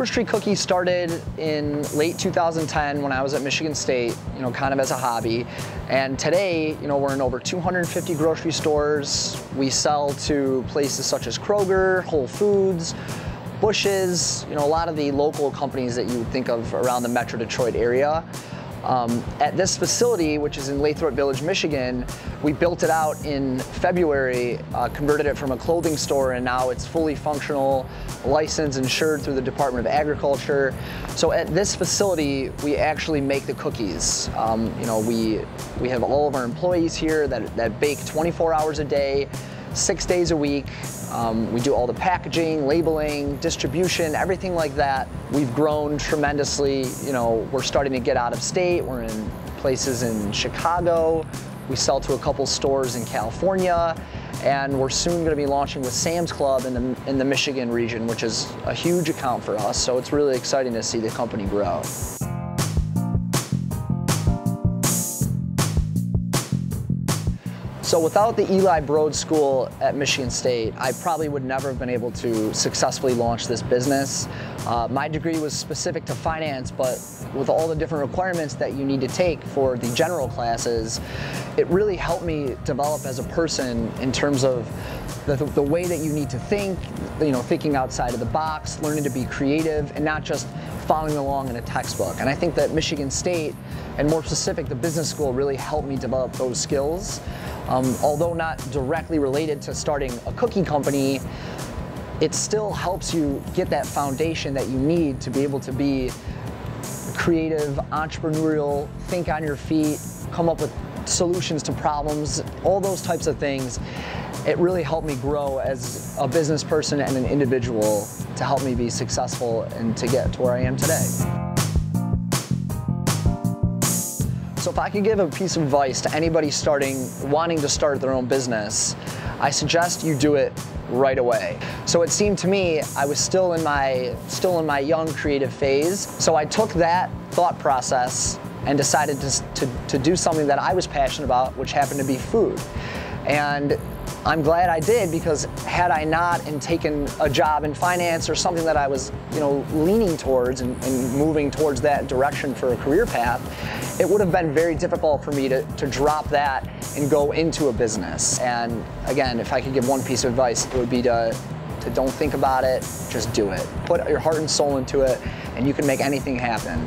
Cooper Street Cookie started in late 2010 when I was at Michigan State, kind of as a hobby. And today, we're in over 250 grocery stores. We sell to places such as Kroger, Whole Foods, Bush's, a lot of the local companies that you would think of around the Metro Detroit area. At this facility, which is in Lathrop Village, Michigan, we built it out in February, converted it from a clothing store, and now it's fully functional, licensed, insured through the Department of Agriculture. So at this facility, we actually make the cookies. We have all of our employees here that bake 24 hours a day, 6 days a week. We do all the packaging, labeling, distribution, everything like that. We've grown tremendously. We're starting to get out of state. We're in places in Chicago. We sell to a couple stores in California, and we're soon going to be launching with Sam's Club in the Michigan region, which is a huge account for us. So it's really exciting to see the company grow. So without the Eli Broad School at Michigan State, I probably would never have been able to successfully launch this business. My degree was specific to finance, but with all the different requirements that you need to take for the general classes, it really helped me develop as a person in terms of the way that you need to think, thinking outside of the box, learning to be creative, and not just following along in a textbook. And I think that Michigan State, and more specific, the business school, really helped me develop those skills. Although not directly related to starting a cookie company, it still helps you get that foundation that you need to be able to be creative, entrepreneurial, think on your feet, come up with solutions to problems, all those types of things. It really helped me grow as a business person and an individual to help me be successful and to get to where I am today. So if I could give a piece of advice to anybody wanting to start their own business, I suggest you do it right away. So it seemed to me I was still in my young creative phase. So I took that thought process and decided to do something that I was passionate about, which happened to be food. And I'm glad I did, because had I not taken a job in finance or something that I was leaning towards and moving towards that direction for a career path, it would have been very difficult for me to drop that and go into a business. And again, if I could give one piece of advice, it would be to don't think about it, just do it. Put your heart and soul into it, and you can make anything happen.